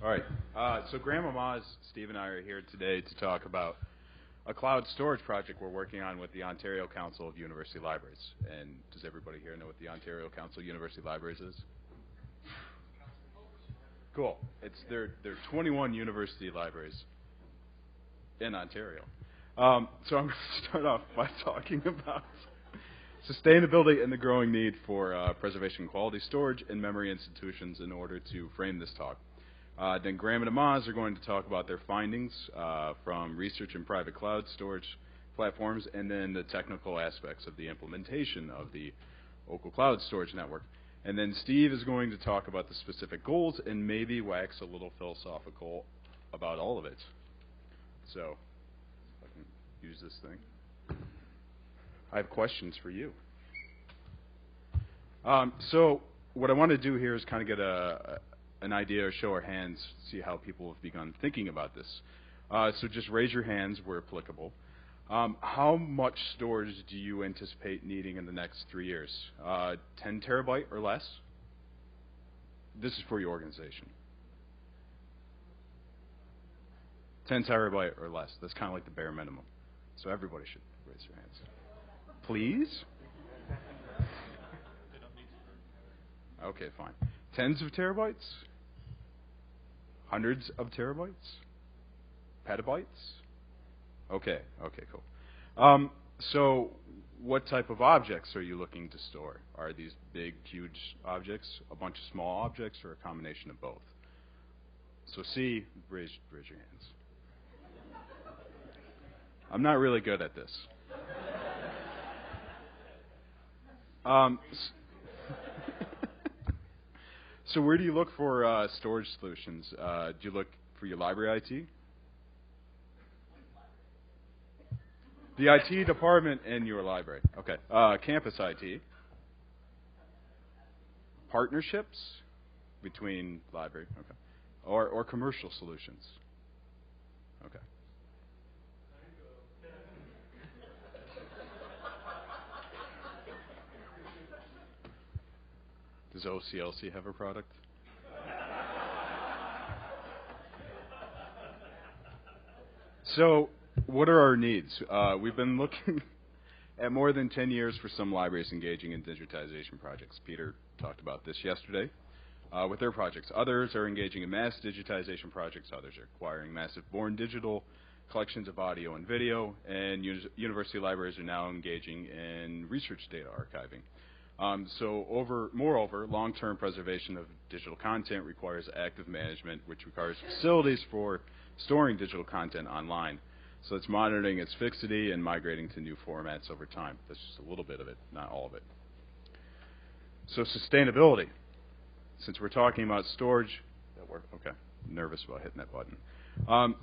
All right. So Grandma Moz, Steve and I are here today to talk about a cloud storage project we're working on with the Ontario Council of University Libraries. And does everybody here know what the Ontario Council of University Libraries is? Cool. There are 21 university libraries in Ontario. So I'm going to start off by talking about sustainability and the growing need for preservation quality storage in memory institutions in order to frame this talk. Then Graham and Amaz are going to talk about their findings from research in private cloud storage platforms and then the technical aspects of the implementation of the local cloud storage network. And then Steve is going to talk about the specific goals and maybe wax a little philosophical about all of it. So, if I can use this thing. I have questions for you. So what I want to do here is kind of get an idea or show our hands, see how people have begun thinking about this. So just raise your hands where applicable. How much storage do you anticipate needing in the next 3 years? 10 terabyte or less? This is for your organization. 10 terabyte or less. That's kind of like the bare minimum. So everybody should raise their hands. Please? Okay, fine. Tens of terabytes? Hundreds of terabytes? Petabytes? Okay, cool. So what type of objects are you looking to store? Are these big, huge objects, a bunch of small objects, or a combination of both? So C, raise your hands. I'm not really good at this. So where do you look for storage solutions? Do you look for your library IT? The IT department in your library. Okay. Campus IT. Partnerships between library. Okay. Or commercial solutions. Okay. Does OCLC have a product? So, what are our needs? We've been looking at more than 10 years for some libraries engaging in digitization projects. Peter talked about this yesterday with their projects. Others are engaging in mass digitization projects. Others are acquiring massive born digital collections of audio and video. And university libraries are now engaging in research data archiving. Moreover, long-term preservation of digital content requires active management, which requires facilities for storing digital content online. So it's monitoring its fixity and migrating to new formats over time. That's just a little bit of it, not all of it. So sustainability. Since we're talking about storage, that worked? Okay, nervous about hitting that button.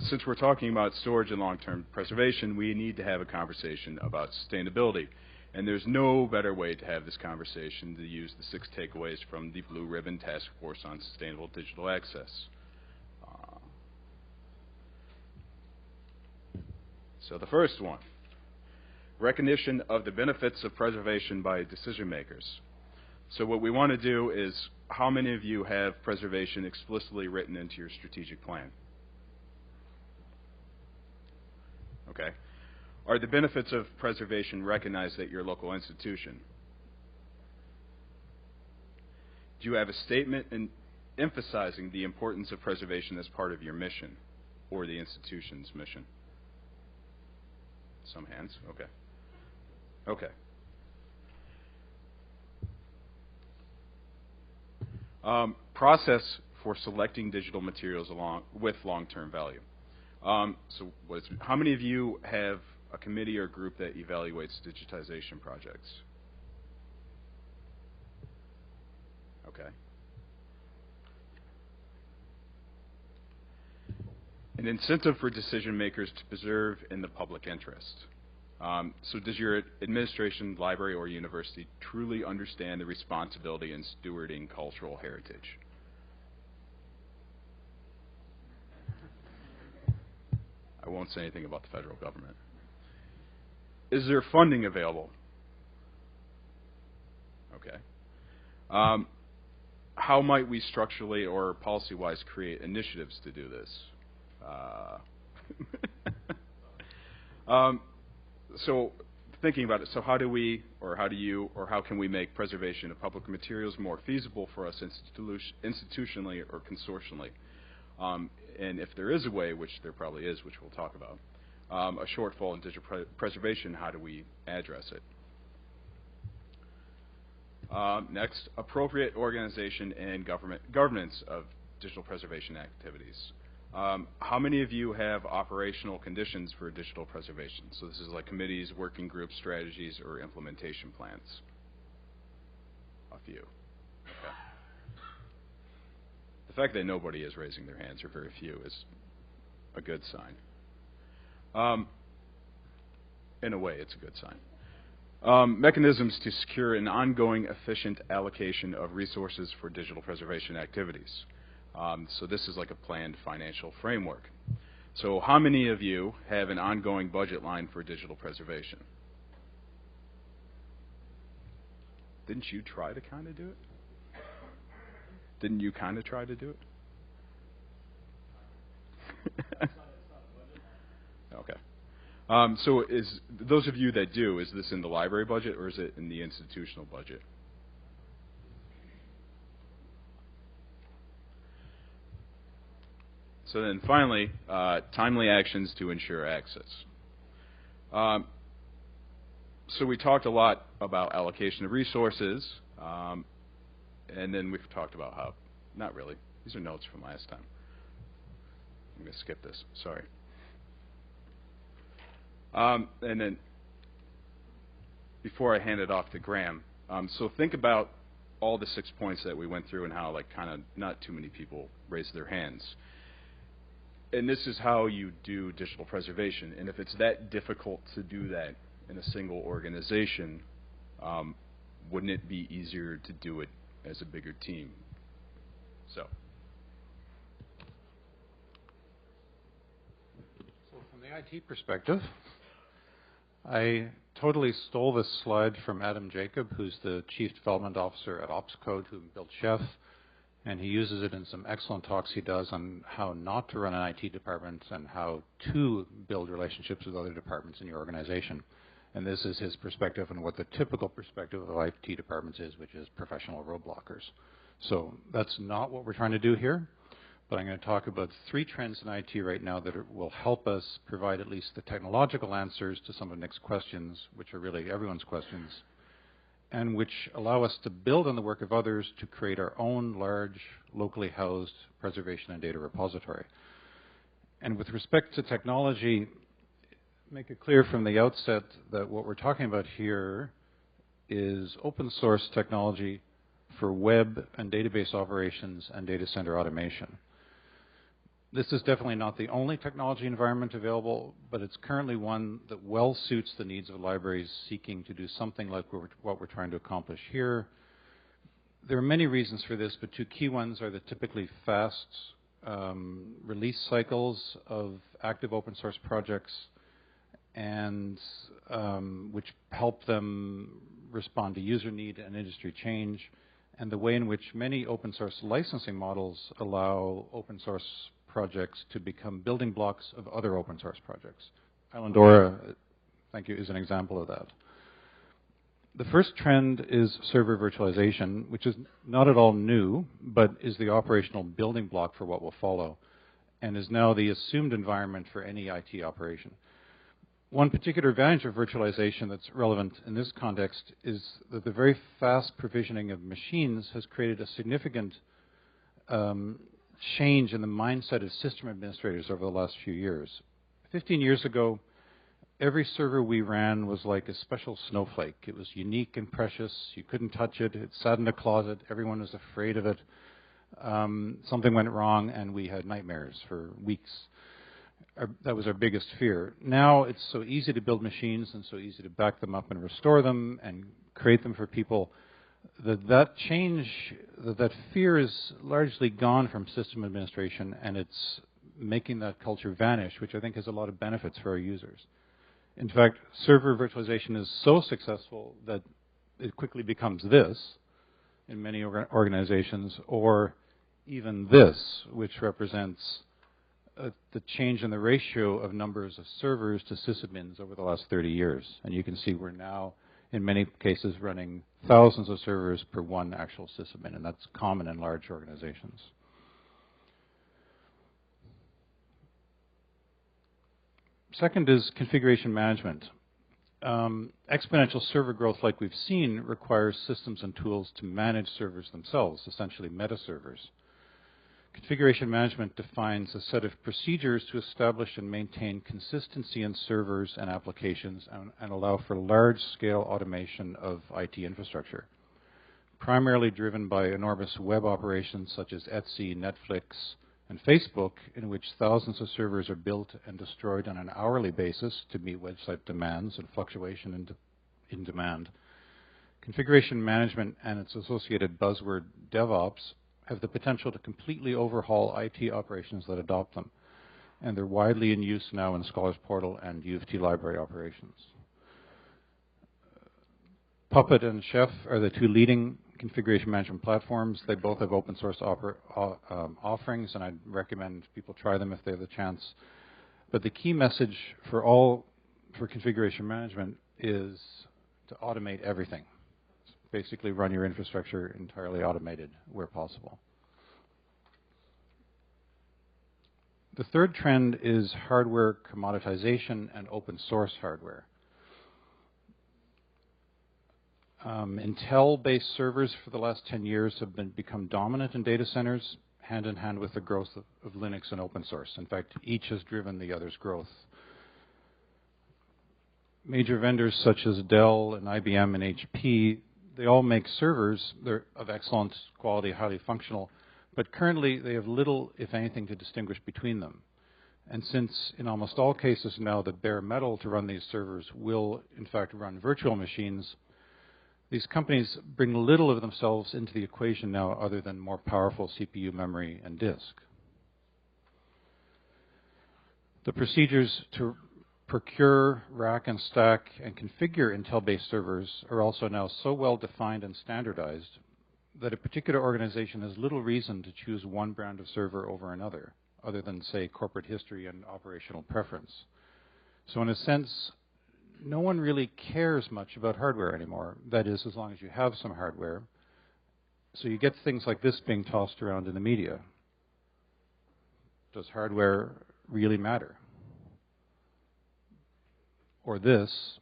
Since we're talking about storage and long-term preservation, we need to have a conversation about sustainability. And there's no better way to have this conversation to use the 6 takeaways from the Blue Ribbon Task Force on Sustainable Digital Access. So the first one, recognition of the benefits of preservation by decision makers. So what we want to do is, how many of you have preservation explicitly written into your strategic plan? Okay. Are the benefits of preservation recognized at your local institution? Do you have a statement emphasizing the importance of preservation as part of your mission or the institution's mission? Some hands. Okay. Okay. Process for selecting digital materials with long-term value. How many of you have a committee or group that evaluates digitization projects? Okay. An incentive for decision makers to preserve in the public interest. So does your administration, library, or university truly understand the responsibility in stewarding cultural heritage? I won't say anything about the federal government. Is there funding available? Okay. how might we structurally or policy-wise create initiatives to do this? So thinking about it, so how do we, or how do you, or how can we make preservation of public materials more feasible for us institutionally or consortially? And if there is a way, which there probably is, which we'll talk about, a shortfall in digital preservation, how do we address it? Next, appropriate organization and governance of digital preservation activities. How many of you have operational conditions for digital preservation? So this is like committees, working groups, strategies, or implementation plans. A few. Okay. The fact that nobody is raising their hands, or very few, is a good sign. In a way, it's a good sign. Mechanisms to secure an ongoing efficient allocation of resources for digital preservation activities. So this is like a planned financial framework. So how many of you have an ongoing budget line for digital preservation? Didn't you try to kind of do it? Didn't you kind of try to do it? Okay. So is those of you that do, is this in the library budget or is it in the institutional budget? So then finally, timely actions to ensure access. So we talked a lot about allocation of resources, and then we've talked about how, not really, these are notes from last time. I'm going to skip this, sorry. And then before I hand it off to Graham, so think about all the 6 points that we went through and how like kind of not too many people raised their hands. And this is how you do digital preservation. And if it's that difficult to do that in a single organization, wouldn't it be easier to do it as a bigger team? So from the IT perspective, I totally stole this slide from Adam Jacob, who's the Chief Development Officer at OpsCode, who built Chef. And he uses it in some excellent talks he does on how not to run an IT department and how to build relationships with other departments in your organization. And this is his perspective on what the typical perspective of IT departments is, which is professional roadblockers. So that's not what we're trying to do here. But I'm going to talk about 3 trends in IT right now that will help us provide at least the technological answers to some of Nick's questions, which are really everyone's questions, and which allow us to build on the work of others to create our own large, locally housed preservation and data repository. And with respect to technology, make it clear from the outset that what we're talking about here is open source technology for web and database operations and data center automation. This is definitely not the only technology environment available, but it's currently one that well suits the needs of libraries seeking to do something like what we're trying to accomplish here. There are many reasons for this, but 2 key ones are the typically fast release cycles of active open source projects, and which help them respond to user need and industry change, and the way in which many open source licensing models allow open source projects to become building blocks of other open source projects. Islandora, thank you, is an example of that. The first trend is server virtualization, which is not at all new, but is the operational building block for what will follow, and is now the assumed environment for any IT operation. One particular advantage of virtualization that's relevant in this context is that the very fast provisioning of machines has created a significant change in the mindset of system administrators over the last few years. 15 years ago, every server we ran was like a special snowflake. It was unique and precious. You couldn't touch it. It sat in a closet. Everyone was afraid of it. Something went wrong, and we had nightmares for weeks. That was our biggest fear. Now it's so easy to build machines and so easy to back them up and restore them and create them for people that change, that fear is largely gone from system administration, and it's making that culture vanish, which I think has a lot of benefits for our users. In fact, server virtualization is so successful that it quickly becomes this. in many organizations, or even this, which represents the change in the ratio of numbers of servers to sysadmins over the last 30 years. And you can see we're now, in many cases, running thousands of servers per one actual sysadmin, and that's common in large organizations. Second is configuration management. Exponential server growth like we've seen requires systems and tools to manage servers themselves, essentially meta servers. Configuration management defines a set of procedures to establish and maintain consistency in servers and applications and allow for large-scale automation of IT infrastructure, primarily driven by enormous web operations such as Etsy, Netflix, and Facebook, in which thousands of servers are built and destroyed on an hourly basis to meet website demands and fluctuation in demand. Configuration management and its associated buzzword DevOps have the potential to completely overhaul IT operations that adopt them, and they're widely in use now in Scholars Portal and U of T library operations. Puppet and Chef are the two leading configuration management platforms. They both have open source offerings, and I'd recommend people try them if they have the chance. But the key message for configuration management is to automate everything. Basically run your infrastructure entirely automated where possible. The third trend is hardware commoditization and open source hardware. Intel-based servers for the last 10 years have become dominant in data centers, hand in hand with the growth of Linux and open source. In fact, each has driven the other's growth. Major vendors such as Dell and IBM and HP, they all make servers. They're of excellent quality, highly functional, but currently they have little, if anything, to distinguish between them. And since in almost all cases now the bare metal to run these servers will in fact run virtual machines, these companies bring little of themselves into the equation now other than more powerful CPU memory and disk. The procedures to procure, rack and stack, and configure Intel-based servers are also now so well defined and standardized that a particular organization has little reason to choose one brand of server over another, other than, say, corporate history and operational preference. So in a sense, no one really cares much about hardware anymore. That is, as long as you have some hardware. So you get things like this being tossed around in the media. Does hardware really matter? Or this,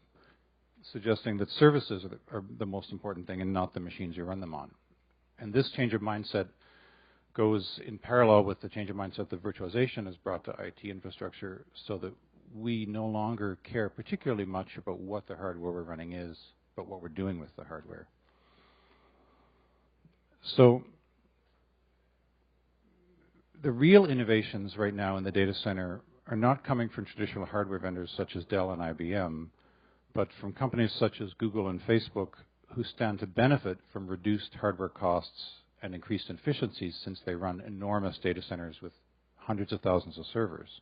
suggesting that services are the most important thing and not the machines you run them on. And this change of mindset goes in parallel with the change of mindset that virtualization has brought to IT infrastructure, so that we no longer care particularly much about what the hardware we're running is, but what we're doing with the hardware. So the real innovations right now in the data center are not coming from traditional hardware vendors such as Dell and IBM, but from companies such as Google and Facebook, who stand to benefit from reduced hardware costs and increased efficiencies, since they run enormous data centers with hundreds of thousands of servers.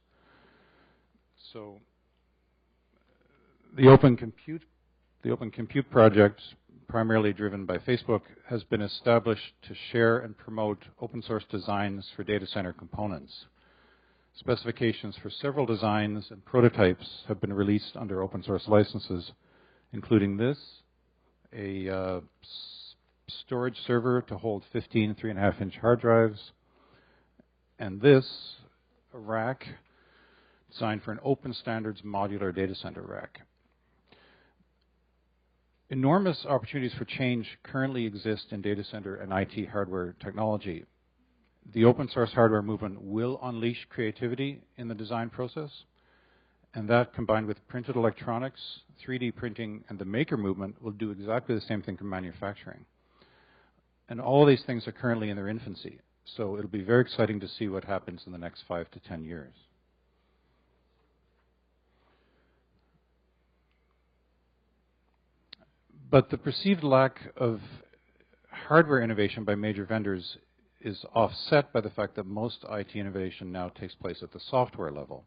So the Open Compute project, primarily driven by Facebook, has been established to share and promote open source designs for data center components. Specifications for several designs and prototypes have been released under open source licenses, including this, a storage server to hold 15 3.5-inch hard drives, and this, a rack designed for an open standards modular data center rack. Enormous opportunities for change currently exist in data center and IT hardware technology. The open source hardware movement will unleash creativity in the design process, and that, combined with printed electronics, 3D printing, and the maker movement, will do exactly the same thing for manufacturing. And all of these things are currently in their infancy, so it'll be very exciting to see what happens in the next 5 to 10 years. But the perceived lack of hardware innovation by major vendors is offset by the fact that most IT innovation now takes place at the software level.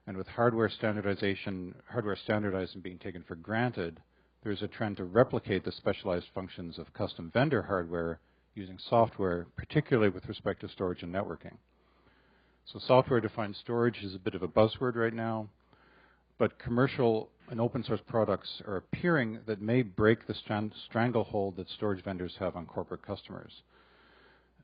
And with hardware standardized and being taken for granted, there's a trend to replicate the specialized functions of custom vendor hardware using software, particularly with respect to storage and networking. So software-defined storage is a bit of a buzzword right now, but commercial and open source products are appearing that may break the stranglehold that storage vendors have on corporate customers.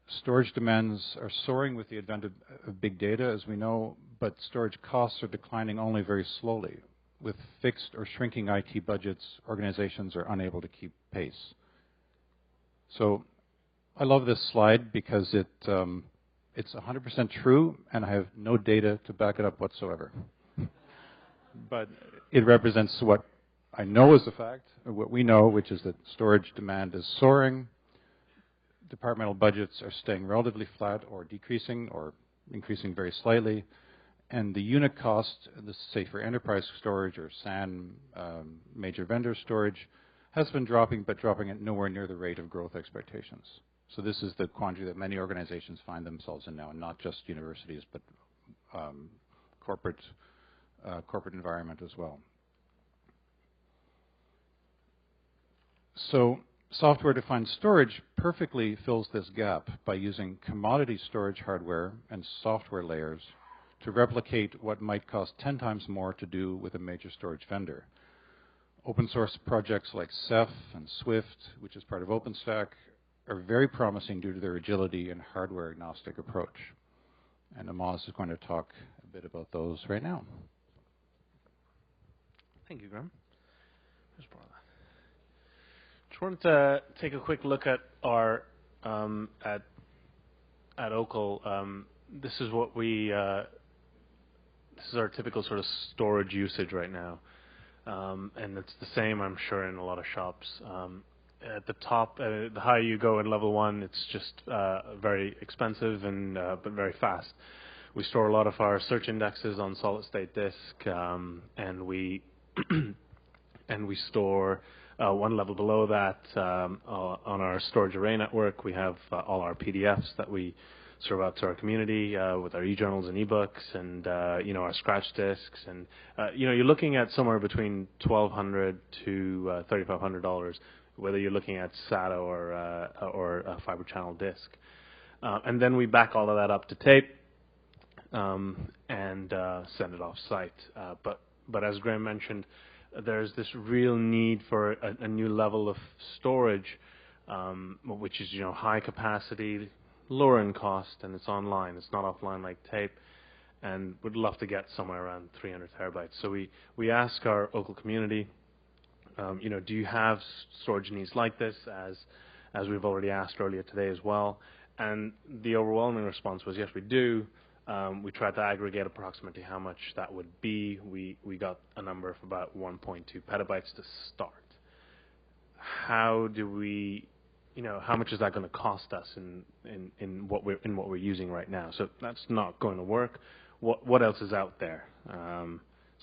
Storage demands are soaring with the advent of big data, as we know, but storage costs are declining only very slowly. With fixed or shrinking IT budgets, organizations are unable to keep pace. So I love this slide because it's 100% true, and I have no data to back it up whatsoever. But it represents what I know is a fact, or what we know, which is that storage demand is soaring. Departmental budgets are staying relatively flat or decreasing or increasing very slightly. And the unit cost, this say for enterprise storage or SAN, major vendor storage, has been dropping, but dropping at nowhere near the rate of growth expectations. So this is the quandary that many organizations find themselves in now, and not just universities, but corporate environment as well. So software-defined storage perfectly fills this gap by using commodity storage hardware and software layers to replicate what might cost 10 times more to do with a major storage vendor. Open source projects like Sept and Swift, which is part of OpenStack, are very promising due to their agility and hardware-agnostic approach. And Amaz is going to talk a bit about those right now. Thank you, Graham. Just wanted to take a quick look at our at Ocal. This is what we this is our typical sort of storage usage right now, and it's the same, I'm sure, in a lot of shops. At the top, the higher you go in level 1, it's just very expensive and but very fast. We store a lot of our search indexes on solid-state disk, and we store one level below that on our storage array network. We have all our PDFs that we serve out to our community with our e-journals and e-books, and our scratch disks. And you're looking at somewhere between $1,200 to $3,500, whether you're looking at SATA or a fiber channel disk. And then we back all of that up to tape and send it off site. But as Graham mentioned, there's this real need for a new level of storage, which is high capacity, lower in cost, and it's online. It's not offline like tape, and would love to get somewhere around 300 terabytes. So we ask our local community, do you have storage needs like this, as we've already asked earlier today as well? And the overwhelming response was yes, we do. We tried to aggregate approximately how much that would be. We got a number of about 1.2 petabytes to start. How do we, how much is that going to cost us in what we're using right now? So that's not going to work. What else is out there?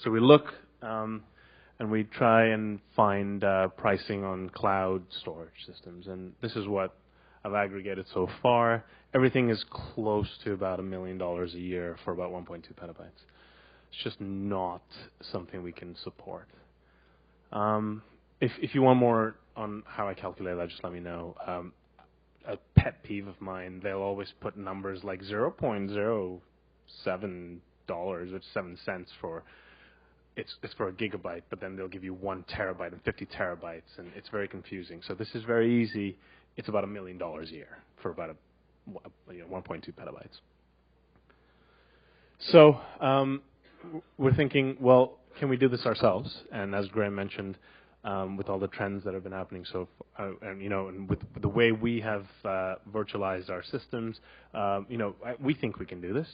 So we look and we try and find pricing on cloud storage systems, and this is what I've aggregated so far. Everything is close to about $1 million a year for about 1.2 petabytes. It's just not something we can support. If you want more on how I calculate that, just let me know. A pet peeve of mine, they'll always put numbers like $0.07, which is 7 cents for it's for a gigabyte, but then they'll give you 1 terabyte and 50 terabytes, and it's very confusing. So this is very easy. It's about $1 million a year for about 1.2 petabytes. So we're thinking, well, can we do this ourselves? And as Graham mentioned, with all the trends that have been happening, and with the way we have virtualized our systems, we think we can do this.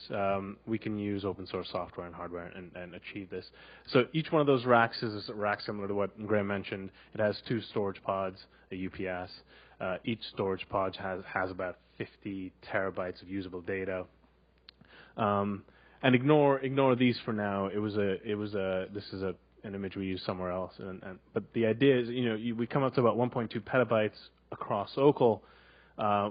We can use open source software and hardware and achieve this. So each one of those racks is a rack similar to what Graham mentioned. It has 2 storage pods, a UPS. Each storage pod has about 50 terabytes of usable data. And ignore these for now. This is an image we use somewhere else. But the idea is, we come up to about 1.2 petabytes across Ocal,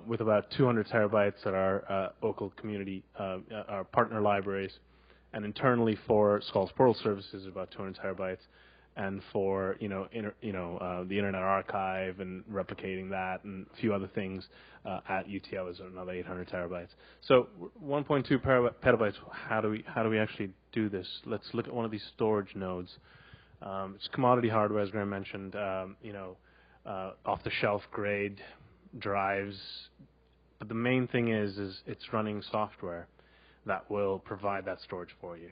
with about 200 terabytes at our Ocal community, our partner libraries, and internally for Skull's Portal services, about 200 terabytes. and for the Internet Archive and replicating that and a few other things at UTL is another 800 terabytes. So 1.2 petabytes. How do we actually do this? Let's look at one of these storage nodes. It's commodity hardware, as Graham mentioned. Off-the-shelf grade drives. But the main thing is it's running software that will provide that storage for you.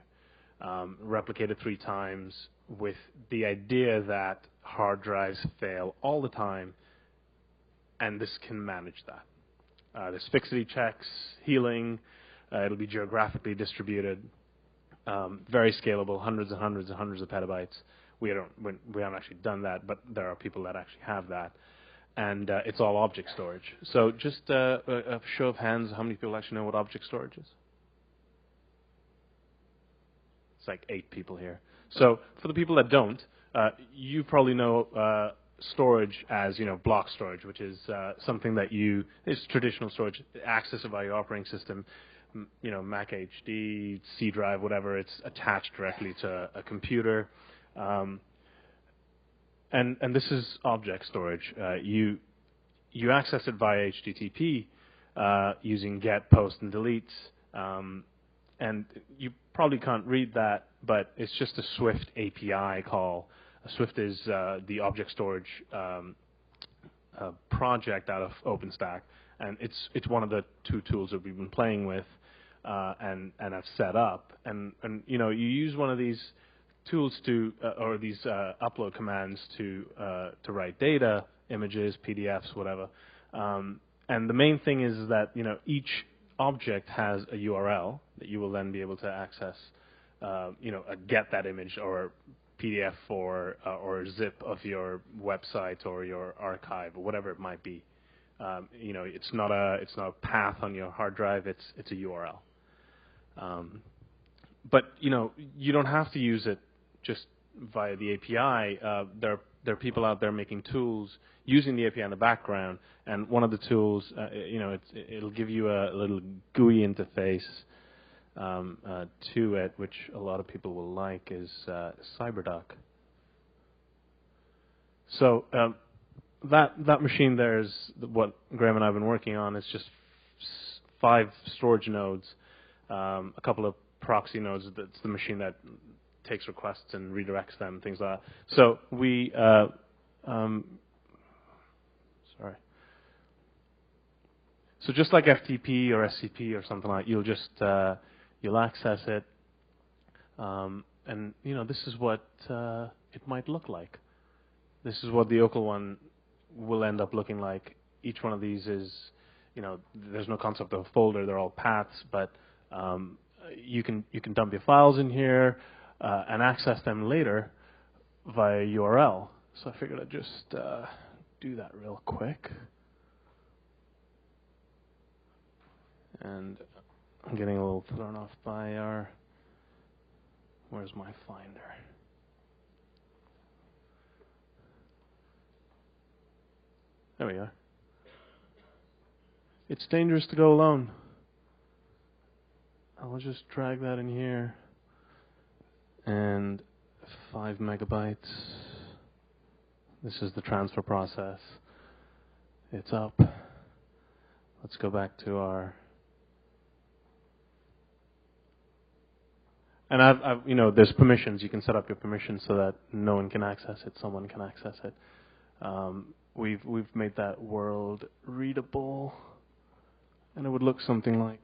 Replicated 3 times with the idea that hard drives fail all the time, and this can manage that. There's fixity checks, healing. It'll be geographically distributed, very scalable, hundreds and hundreds and hundreds of petabytes. We haven't actually done that, but there are people that actually have that. And it's all object storage. So just a show of hands, how many people actually know what object storage is? It's like 8 people here. So for the people that don't, you probably know storage as block storage, which is something that is traditional storage, accessible by your operating system, Mac HD, C drive, whatever. It's attached directly to a computer, and this is object storage. You access it via HTTP using get, post, and deletes. And you probably can't read that, but it's just a Swift API call. Swift is the object storage project out of OpenStack, and it's one of the 2 tools that we've been playing with and have set up. And you use one of these tools or these upload commands to write data, images, PDFs, whatever. And the main thing is that each object has a URL that you will then be able to access, get that image or PDF or zip of your website or your archive or whatever it might be. It's not a path on your hard drive. It's a URL. But you don't have to use it just via the API. There are people out there making tools using the API in the background, and one of the tools, it'll give you a little GUI interface to it, which a lot of people will like, is CyberDoc. So that machine there is what Graham and I have been working on. It's just 5 storage nodes, a couple of proxy nodes. That's the machine that takes requests and redirects them, things like that. So we, So just like FTP or SCP or something like, you'll access it, and this is what it might look like. This is what the Yokel one will end up looking like. Each one of these is, there's no concept of a folder; they're all paths. But you can dump your files in here and access them later via URL. So I figured I'd just do that real quick. And I'm getting a little thrown off by our... Where's my Finder? There we are. It's dangerous to go alone. I'll just drag that in here. And 5 megabytes. This is the transfer process. It's up. Let's go back to our... And I've there's permissions. You can set up your permissions so that no one can access it. Someone can access it. We've made that world readable, and it would look something like.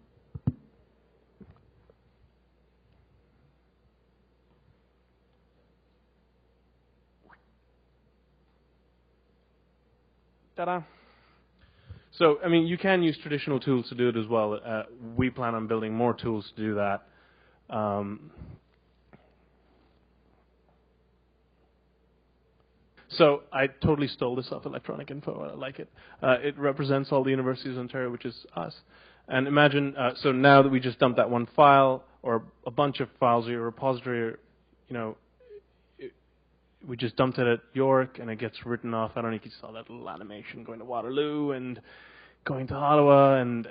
Ta-da! So, you can use traditional tools to do it as well. We plan on building more tools to do that. So I totally stole this off Electronic Info. I like it. It represents all the universities in Ontario, which is us. And imagine, so now that we just dumped that one file or a bunch of files or your repository, we just dumped it at York and it gets written off. I don't know if you saw that little animation going to Waterloo and going to Ottawa, and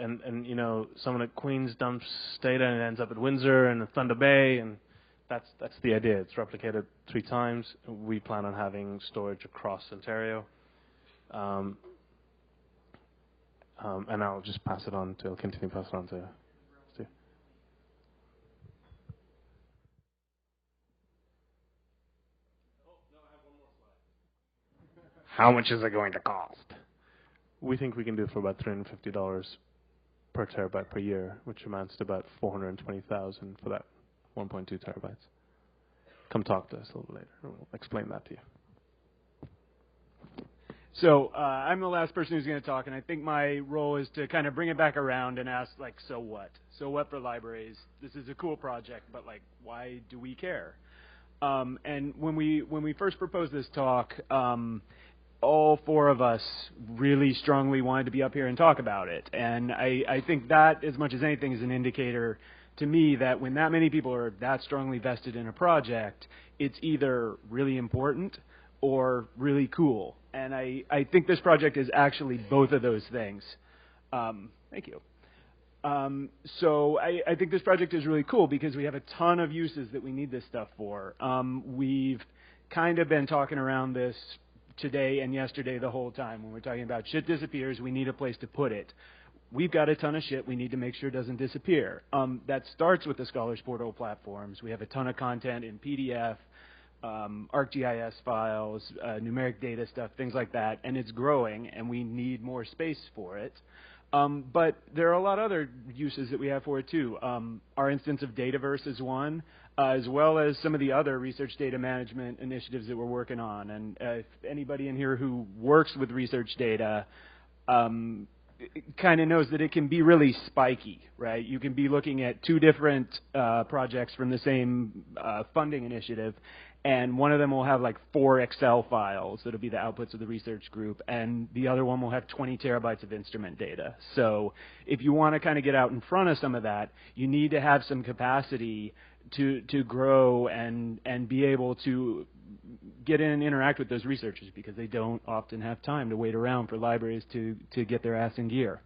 someone at Queen's dumps data and it ends up at Windsor and at Thunder Bay, and that's the idea. It's replicated 3 times. We plan on having storage across Ontario. And I'll just continue to pass it on to Stu. How much is it going to cost? We think we can do it for about $350 per terabyte per year, which amounts to about $420,000 for that 1.2 terabytes. Come talk to us a little later, and we'll explain that to you. So I'm the last person who's going to talk, and I think my role is to kind of bring it back around and ask, like, so what? So what for libraries? This is a cool project, but, like, why do we care? And when we first proposed this talk, all 4 of us really strongly wanted to be up here and talk about it. And I think that, as much as anything, is an indicator to me that when that many people are that strongly vested in a project, it's either really important or really cool. And I think this project is actually both of those things. Thank you. So I think this project is really cool because we have a ton of uses that we need this stuff for. We've kind of been talking around this today and yesterday the whole time. When we're talking about shit disappears, we need a place to put it. We've got a ton of shit we need to make sure it doesn't disappear. That starts with the Scholars Portal platforms. We have a ton of content in PDF, ArcGIS files, numeric data stuff, things like that, and it's growing, and we need more space for it. But there are a lot of other uses that we have for it, too. Our instance of Dataverse is one, as well as some of the other research data management initiatives that we're working on. And if anybody in here who works with research data kind of knows that it can be really spiky, right? You can be looking at 2 different projects from the same funding initiative, and one of them will have like 4 Excel files that'll be the outputs of the research group, and the other one will have 20 terabytes of instrument data. So if you want to kind of get out in front of some of that, you need to have some capacity to grow and be able to get in and interact with those researchers, because they don't often have time to wait around for libraries to get their ass in gear.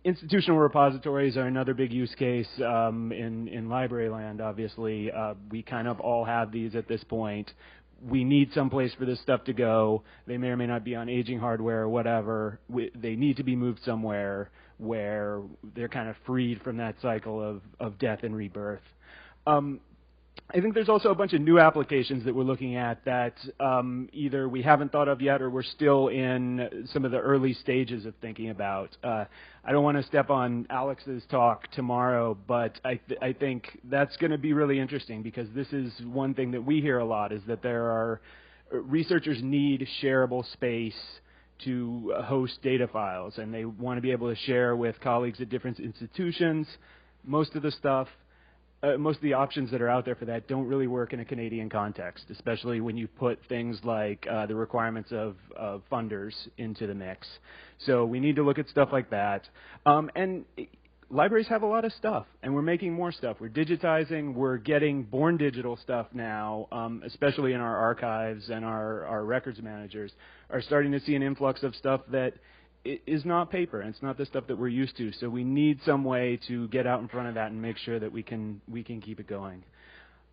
Institutional repositories are another big use case in library land, obviously. We kind of all have these at this point. We need some place for this stuff to go. They may or may not be on aging hardware or whatever. They need to be moved somewhere where they're kind of freed from that cycle of death and rebirth. I think there's also a bunch of new applications that we're looking at that either we haven't thought of yet or we're still in some of the early stages of thinking about. I don't want to step on Alex's talk tomorrow, but I think that's going to be really interesting, because this is one thing that we hear a lot, is that there are researchers need shareable space to host data files, and they want to be able to share with colleagues at different institutions. Most of the options that are out there for that don't really work in a Canadian context, especially when you put things like the requirements of funders into the mix. So we need to look at stuff like that. And libraries have a lot of stuff, and we're making more stuff. We're digitizing. We're getting born digital stuff now, especially in our archives, and our records managers are starting to see an influx of stuff that is not paper, and it's not the stuff that we're used to. So we need some way to get out in front of that and make sure that we can keep it going.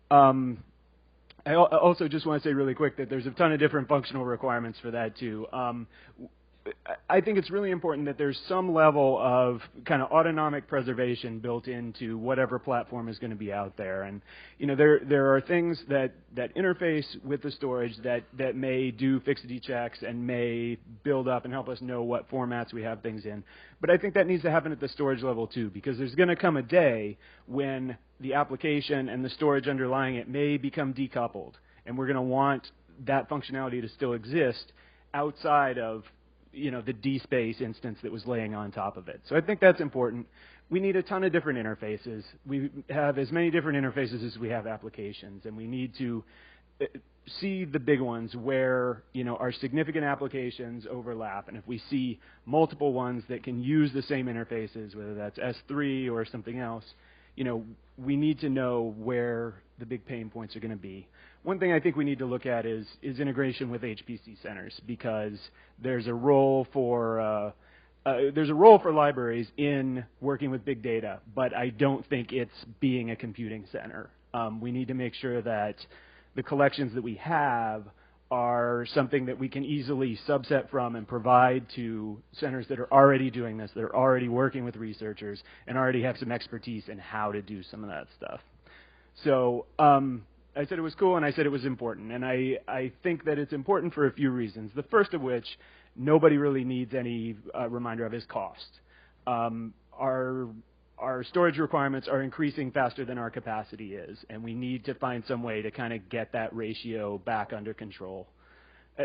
I also just want to say really quick that there's a ton of different functional requirements for that too. I think it's really important that there's some level of kind of autonomic preservation built into whatever platform is going to be out there. And there are things that interface with the storage that may do fixity checks and may build up and help us know what formats we have things in. But I think that needs to happen at the storage level too, because there's going to come a day when the application and the storage underlying it may become decoupled, and we're going to want that functionality to still exist outside of the DSpace instance that was laying on top of it. So I think that's important. We need a ton of different interfaces. We have as many different interfaces as we have applications, and we need to see the big ones where our significant applications overlap. And if we see multiple ones that can use the same interfaces, whether that's S3 or something else, we need to know where the big pain points are going to be. One thing I think we need to look at is integration with HPC centers, because there's a role for libraries in working with big data, but I don't think it's being a computing center. We need to make sure that the collections that we have are something that we can easily subset from and provide to centers that are already doing this, that are already working with researchers, and already have some expertise in how to do some of that stuff. So I said it was cool, and I said it was important. And I think that it's important for a few reasons. The first of which, nobody really needs any reminder of, is cost. Our storage requirements are increasing faster than our capacity is, and we need to find some way to kind of get that ratio back under control.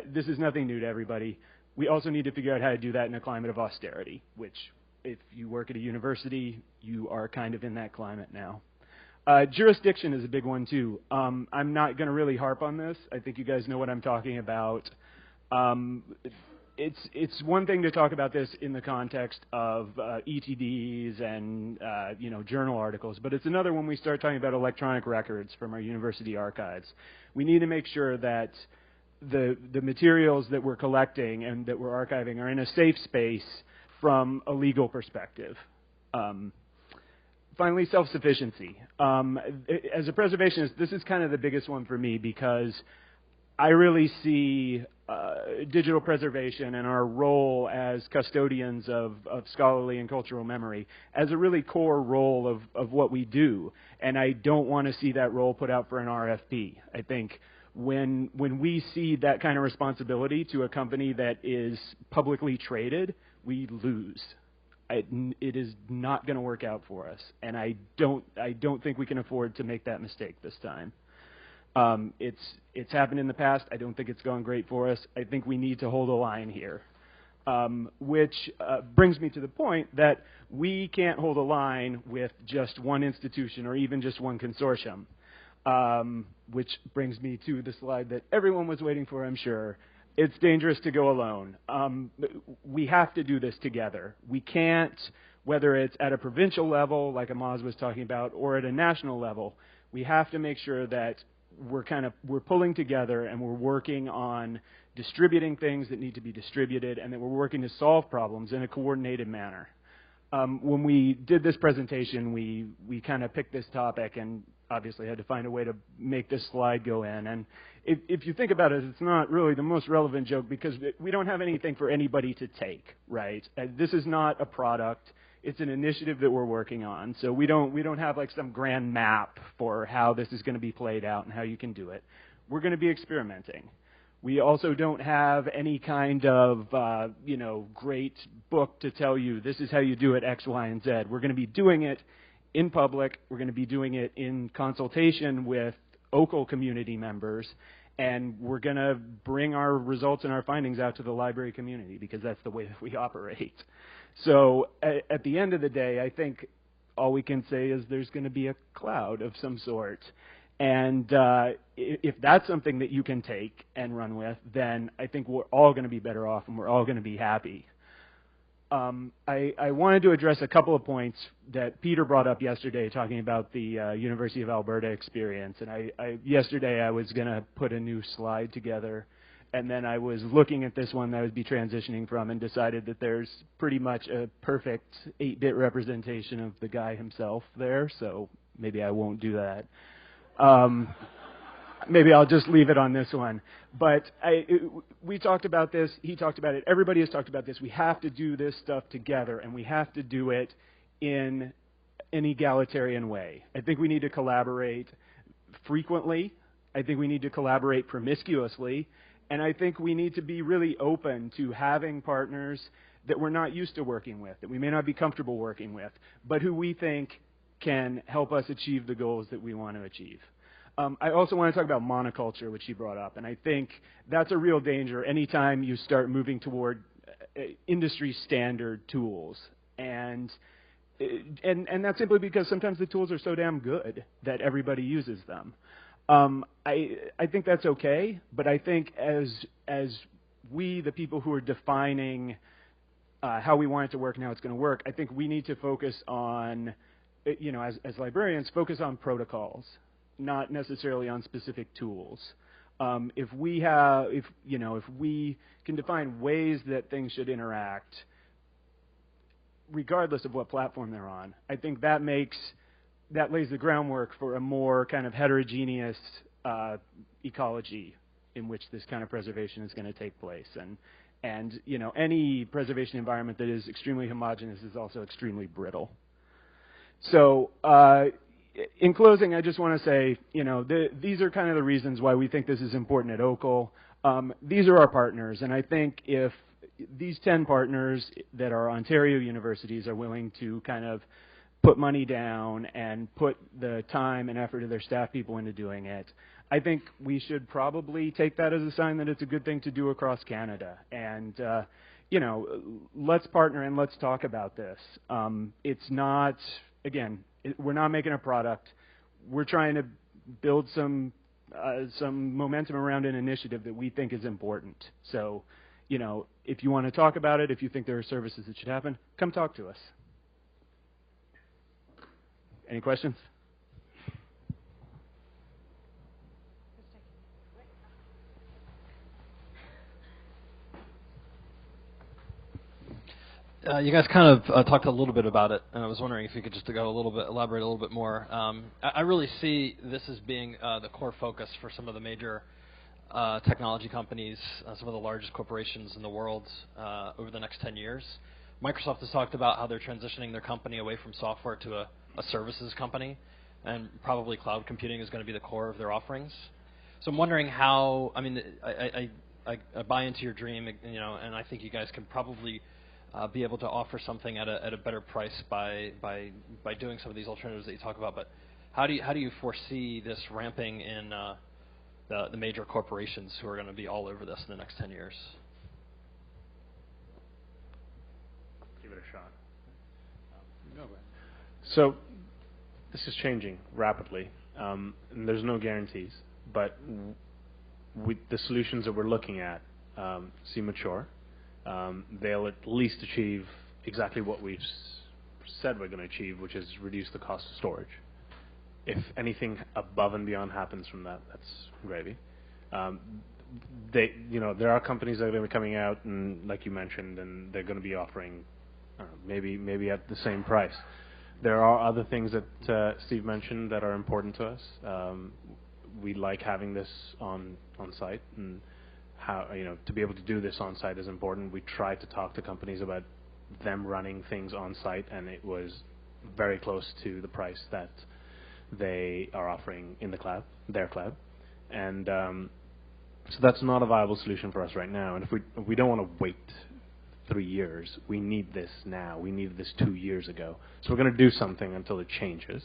This is nothing new to everybody. We also need to figure out how to do that in a climate of austerity, which, if you work at a university, you are kind of in that climate now. Jurisdiction is a big one, too. I'm not going to really harp on this. I think you guys know what I'm talking about. It's one thing to talk about this in the context of ETDs and journal articles, but it's another when we start talking about electronic records from our university archives. We need to make sure that the materials that we're collecting and that we're archiving are in a safe space from a legal perspective. Finally, self-sufficiency. As a preservationist, this is kind of the biggest one for me, because I really see digital preservation and our role as custodians of scholarly and cultural memory as a really core role of what we do. And I don't want to see that role put out for an RFP. I think when we see that kind of responsibility to a company that is publicly traded, we lose. It is not going to work out for us, and I don't think we can afford to make that mistake this time. It's happened in the past. I don't think it's gone great for us. I think we need to hold a line here, which brings me to the point that we can't hold a line with just one institution or even just one consortium, which brings me to the slide that everyone was waiting for, I'm sure. It's dangerous to go alone. We have to do this together. We can't, whether it's at a provincial level, like Amaz was talking about, or at a national level, we have to make sure that we're pulling together and we're working on distributing things that need to be distributed, and that we're working to solve problems in a coordinated manner. When we did this presentation, we kind of picked this topic and obviously had to find a way to make this slide go in. And if you think about it, it's not really the most relevant joke, because we don't have anything for anybody to take, right? This is not a product. It's an initiative that we're working on. So we don't have like some grand map for how this is going to be played out and how you can do it. We're going to be experimenting. We also don't have any kind of great book to tell you this is how you do it X, Y, and Z. We're going to be doing it in public. We're going to be doing it in consultation with OCL community members, and we're going to bring our results and our findings out to the library community, because that's the way that we operate. So at the end of the day, I think all we can say is there's going to be a cloud of some sort. And if that's something that you can take and run with, then I think we're all going to be better off and we're all going to be happy. I wanted to address a couple of points that Peter brought up yesterday, talking about the University of Alberta experience. And yesterday I was going to put a new slide together, and then I was looking at this one that I would be transitioning from and decided that there's pretty much a perfect 8-bit representation of the guy himself there, so maybe I won't do that. Maybe I'll just leave it on this one. But we talked about this. He talked about it. Everybody has talked about this. We have to do this stuff together, and we have to do it in an egalitarian way. I think we need to collaborate frequently. I think we need to collaborate promiscuously. And I think we need to be really open to having partners that we're not used to working with, that we may not be comfortable working with, but who we think can help us achieve the goals that we want to achieve. I also want to talk about monoculture, which you brought up, and I think that's a real danger anytime you start moving toward industry standard tools. And that's simply because sometimes the tools are so damn good that everybody uses them. I think that's okay, but I think as we, the people who are defining how we want it to work and how it's going to work, I think we need to focus on, as librarians, focus on protocols, not necessarily on specific tools. If we can define ways that things should interact, regardless of what platform they're on, I think that makes that lays the groundwork for a more kind of heterogeneous ecology in which this kind of preservation is going to take place. And you know, any preservation environment that is extremely homogeneous is also extremely brittle. So in closing, I just want to say, you know, these are kind of the reasons why we think this is important at OCL. These are our partners, and I think if these 10 partners that are Ontario universities are willing to kind of put money down and put the time and effort of their staff people into doing it, I think we should probably take that as a sign that it's a good thing to do across Canada. And, you know, let's partner and let's talk about this. It's not, again, we're not making a product. We're trying to build some momentum around an initiative that we think is important. So, you know, if you want to talk about it, if you think there are services that should happen, come talk to us. Any questions? You guys kind of talked a little bit about it, and I was wondering if you could just elaborate a little bit more. I really see this as being the core focus for some of the major technology companies, some of the largest corporations in the world over the next 10 years. Microsoft has talked about how they're transitioning their company away from software to a services company, and probably cloud computing is going to be the core of their offerings. So I'm wondering how, I mean, I buy into your dream, you know, and I think you guys can probably be able to offer something at a better price by doing some of these alternatives that you talk about. But how do you foresee this ramping in the major corporations who are going to be all over this in the next 10 years? Give it a shot. No, So this is changing rapidly, and there's no guarantees. But the solutions that we're looking at seem mature. They'll at least achieve exactly what we've said we're going to achieve, which is reduce the cost of storage. If anything above and beyond happens from that, that's gravy. There are companies that are going to be coming out, and like you mentioned, and they're going to be offering maybe at the same price. There are other things that Steve mentioned that are important to us. We like having this on site, and how, you know, to be able to do this on site is important. We tried to talk to companies about them running things on site, and it was very close to the price that they are offering in the cloud, their cloud. And so that's not a viable solution for us right now. And if we don't want to wait 3 years, we need this now. We needed this 2 years ago. So we're going to do something until it changes,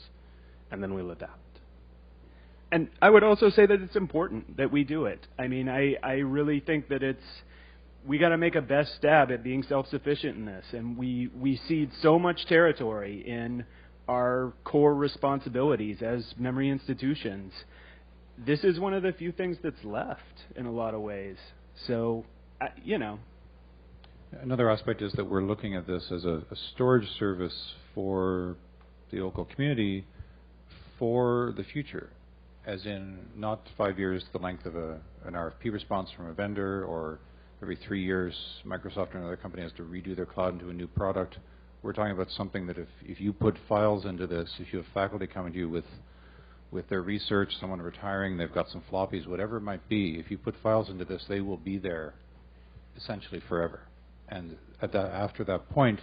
and then we'll adapt. And I would also say that it's important that we do it. I mean, I really think that we got to make a best stab at being self-sufficient in this. And we cede so much territory in our core responsibilities as memory institutions. This is one of the few things that's left in a lot of ways. So, you know. Another aspect is that we're looking at this as a storage service for the local community for the future, as in not 5 years the length of an RFP response from a vendor, or every 3 years Microsoft or another company has to redo their cloud into a new product. We're talking about something that if you put files into this, if you have faculty coming to you with their research, someone retiring, they've got some floppies, whatever it might be, if you put files into this, they will be there essentially forever. And after that point,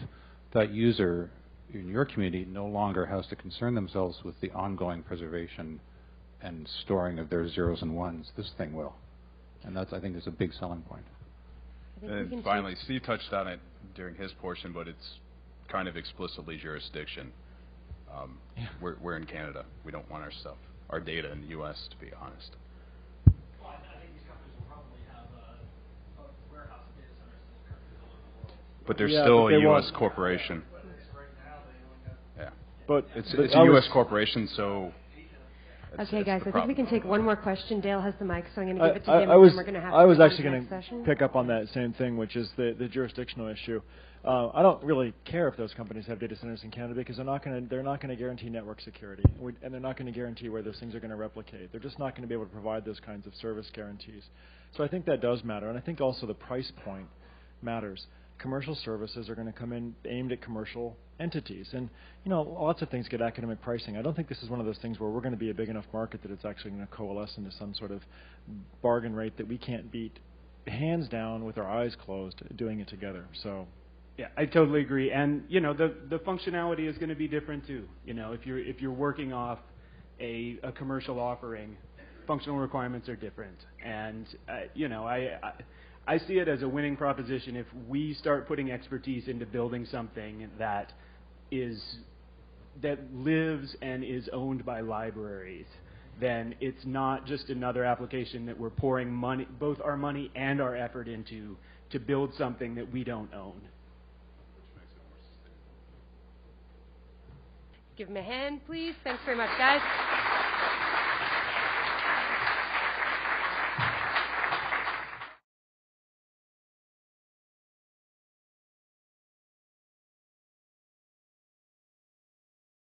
that user in your community no longer has to concern themselves with the ongoing preservation and storing of their zeros and ones. This thing will. And that's, I think, is a big selling point. And finally, Steve touched on it during his portion, but it's kind of explicitly jurisdiction. We're in Canada. We don't want our data in the U.S., to be honest. Well, I think these companies will probably have warehouse data centers in these countries all over the world. But they're still a U.S. corporation. Yeah. But it's a U.S. corporation, so... Okay, guys, I think we can take one more question. Dale has the mic, so I'm going to give it to him, and then we're going to have I was to actually going next to session. pick up on that same thing, which is the jurisdictional issue. I don't really care if those companies have data centers in Canada, because they're not going to guarantee network security, and they're not going to guarantee where those things are going to replicate. They're just not going to be able to provide those kinds of service guarantees. So I think that does matter, and I think also the price point matters. commercial services are going to come in aimed at commercial entities. And, lots of things get academic pricing. I don't think this is one of those things where we're going to be a big enough market that it's actually going to coalesce into some sort of bargain rate that we can't beat hands down with our eyes closed doing it together. So, yeah, I totally agree. And, the functionality is going to be different too. If you're working off a commercial offering, functional requirements are different. And, I see it as a winning proposition if we start putting expertise into building something that lives and is owned by libraries. Then it's not just another application that we're pouring money, both our money and our effort into, to build something that we don't own. Give him a hand, please. Thanks very much, guys.